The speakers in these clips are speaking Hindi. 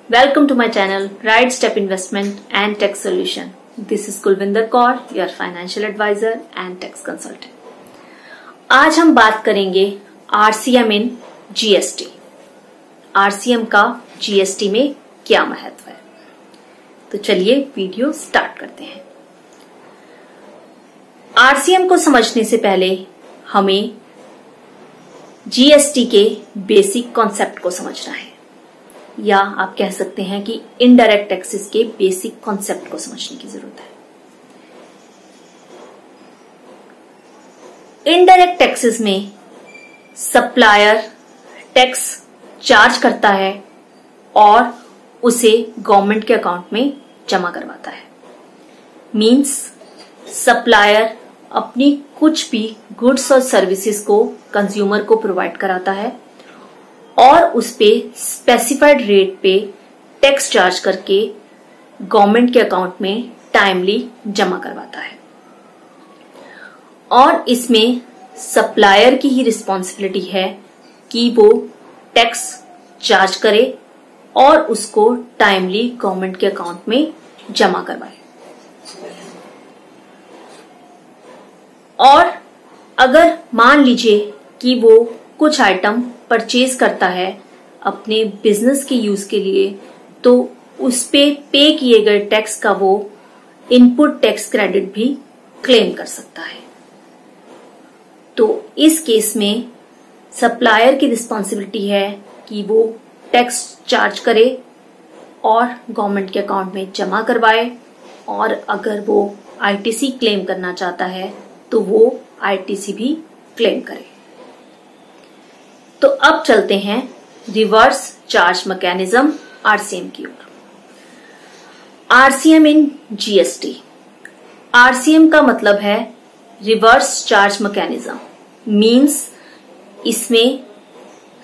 Welcome to my channel Right Step Investment and Tax Solution. This is Kulvinder Kaur, your financial advisor and tax consultant. आज हम बात करेंगे RCM इन GST. RCM का GST में क्या महत्व है, तो चलिए वीडियो स्टार्ट करते हैं। RCM को समझने से पहले हमें GST के बेसिक कॉन्सेप्ट को समझना है, या आप कह सकते हैं कि इनडायरेक्ट टैक्सेस के बेसिक कॉन्सेप्ट को समझने की जरूरत है। इनडायरेक्ट टैक्सेस में सप्लायर टैक्स चार्ज करता है और उसे गवर्नमेंट के अकाउंट में जमा करवाता है। मींस सप्लायर अपनी कुछ भी गुड्स और सर्विसेज को कंज्यूमर को प्रोवाइड कराता है और उस पे स्पेसिफाइड रेट पे टैक्स चार्ज करके गवर्नमेंट के अकाउंट में टाइमली जमा करवाता है। और इसमें सप्लायर की ही रिस्पॉन्सिबिलिटी है कि वो टैक्स चार्ज करे और उसको टाइमली गवर्नमेंट के अकाउंट में जमा करवाए। और अगर मान लीजिए कि वो कुछ आइटम परचेज करता है अपने बिजनेस के यूज के लिए, तो उस पे किए गए टैक्स का वो इनपुट टैक्स क्रेडिट भी क्लेम कर सकता है। तो इस केस में सप्लायर की रिस्पॉन्सिबिलिटी है कि वो टैक्स चार्ज करे और गवर्नमेंट के अकाउंट में जमा करवाए, और अगर वो आईटीसी क्लेम करना चाहता है तो वो आईटीसी भी क्लेम करे। तो अब चलते हैं रिवर्स चार्ज मैकेनिज्म आरसीएम की ओर। RCM in GST. आरसीएम का मतलब है रिवर्स चार्ज मैकेनिज्म। मींस इसमें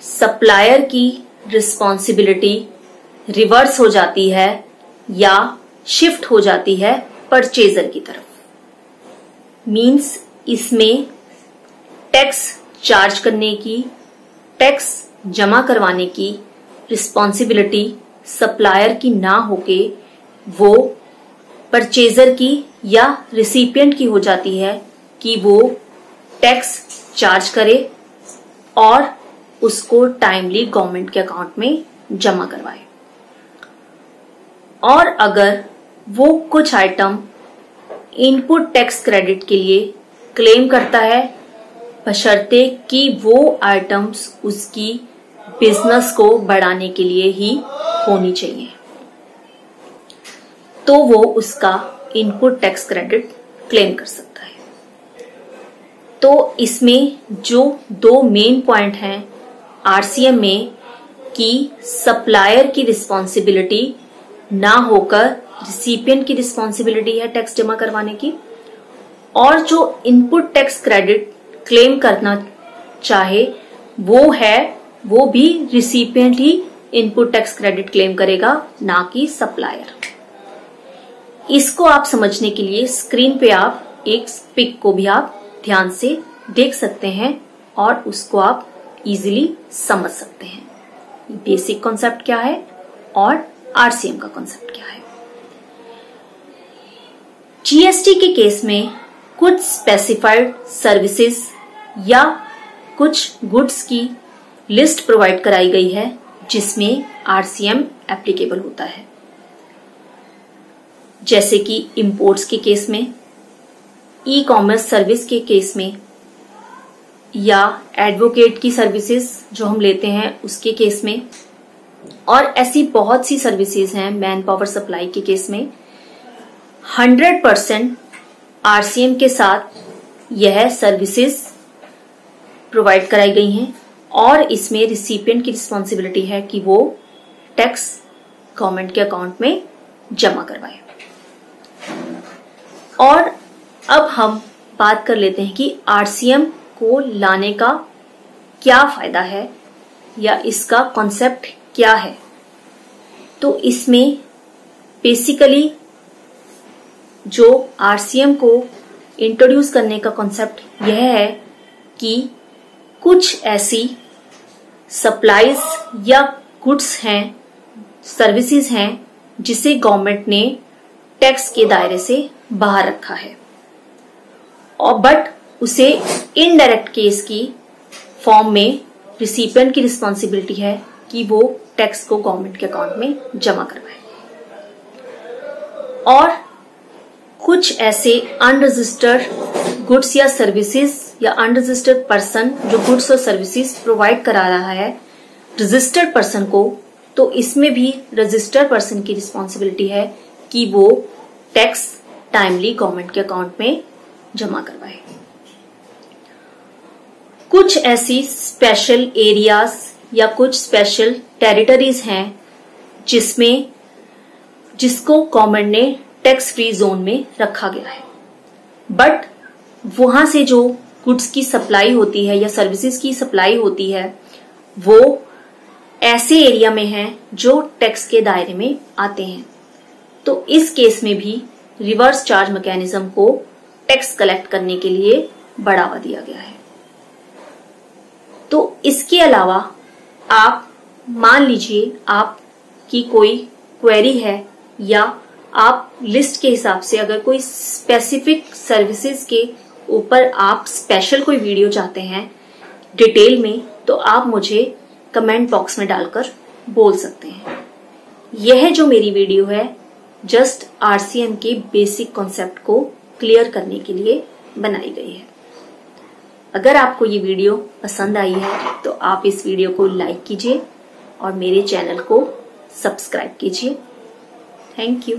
सप्लायर की रिस्पॉन्सिबिलिटी रिवर्स हो जाती है या शिफ्ट हो जाती है परचेजर की तरफ। मींस इसमें टैक्स चार्ज करने की, टैक्स जमा करवाने की रिस्पॉन्सिबिलिटी सप्लायर की ना होके वो परचेजर की या रिसिपिएंट की हो जाती है कि वो टैक्स चार्ज करे और उसको टाइमली गवर्नमेंट के अकाउंट में जमा करवाए। और अगर वो कुछ आइटम इनपुट टैक्स क्रेडिट के लिए क्लेम करता है, बशर्ते कि वो आइटम्स उसकी बिजनेस को बढ़ाने के लिए ही होनी चाहिए, तो वो उसका इनपुट टैक्स क्रेडिट क्लेम कर सकता है। तो इसमें जो दो मेन पॉइंट हैं आरसीएम में कि सप्लायर की रिस्पॉन्सिबिलिटी ना होकर रिसिपिएंट की रिस्पॉन्सिबिलिटी है टैक्स जमा करवाने की, और जो इनपुट टैक्स क्रेडिट क्लेम करना चाहे वो भी रिसिपिएंट ही इनपुट टैक्स क्रेडिट क्लेम करेगा, ना कि सप्लायर। इसको आप समझने के लिए स्क्रीन पे आप एक पिक को भी आप ध्यान से देख सकते हैं और उसको आप इजीली समझ सकते हैं। बेसिक कॉन्सेप्ट क्या है और आरसीएम का कॉन्सेप्ट क्या है। जीएसटी के केस में कुछ स्पेसिफाइड सर्विसेज या कुछ गुड्स की लिस्ट प्रोवाइड कराई गई है जिसमें आरसीएम एप्लीकेबल होता है। जैसे कि इंपोर्ट्स के केस में, ई कॉमर्स सर्विस के केस में, या एडवोकेट की सर्विसेज जो हम लेते हैं उसके केस में, और ऐसी बहुत सी सर्विसेज हैं मैन पावर सप्लाई के केस में। 100% आरसीएम के साथ यह सर्विसेज प्रोवाइड कराई गई हैं और इसमें रिसिपिएंट की रिस्पॉन्सिबिलिटी है कि वो टैक्स गवर्नमेंट के अकाउंट में जमा करवाए। और अब हम बात कर लेते हैं कि आरसीएम को लाने का क्या फायदा है या इसका कॉन्सेप्ट क्या है। तो इसमें बेसिकली जो आरसीएम को इंट्रोड्यूस करने का कॉन्सेप्ट यह है कि कुछ ऐसी सप्लाईज या गुड्स हैं सर्विसेज हैं जिसे गवर्नमेंट ने टैक्स के दायरे से बाहर रखा है, और बट उसे इनडायरेक्ट केस की फॉर्म में रिसिपिएंट की रिस्पॉन्सिबिलिटी है कि वो टैक्स को गवर्नमेंट के अकाउंट में जमा करवाए। और कुछ ऐसे अनरजिस्टर्ड गुड्स या सर्विसेज या अनरजिस्टर्ड पर्सन जो गुड्स और सर्विसेज प्रोवाइड करा रहा है रजिस्टर्ड पर्सन को, तो इसमें भी रजिस्टर्ड पर्सन की रिस्पॉन्सिबिलिटी है कि वो टैक्स टाइमली गवर्नमेंट के अकाउंट में जमा करवाए। कुछ ऐसी स्पेशल एरियाज या कुछ स्पेशल टेरिटरीज हैं जिसको गवर्नमेंट ने टैक्स फ्री जोन में रखा गया है, बट वहां से जो गुड्स की सप्लाई होती है या सर्विसेज की सप्लाई होती है वो ऐसे एरिया में है जो टैक्स के दायरे में आते हैं। तो इस केस में भी रिवर्स चार्ज मैकेनिज्म को टैक्स कलेक्ट करने के लिए बढ़ावा दिया गया है। तो इसके अलावा आप मान लीजिए आपकी कोई क्वेरी है या आप लिस्ट के हिसाब से अगर कोई स्पेसिफिक सर्विसेज के ऊपर आप स्पेशल कोई वीडियो चाहते हैं डिटेल में, तो आप मुझे कमेंट बॉक्स में डालकर बोल सकते हैं। यह जो मेरी वीडियो है जस्ट आरसीएम के बेसिक कॉन्सेप्ट को क्लियर करने के लिए बनाई गई है। अगर आपको ये वीडियो पसंद आई है तो आप इस वीडियो को लाइक कीजिए और मेरे चैनल को सब्सक्राइब कीजिए। Thank you.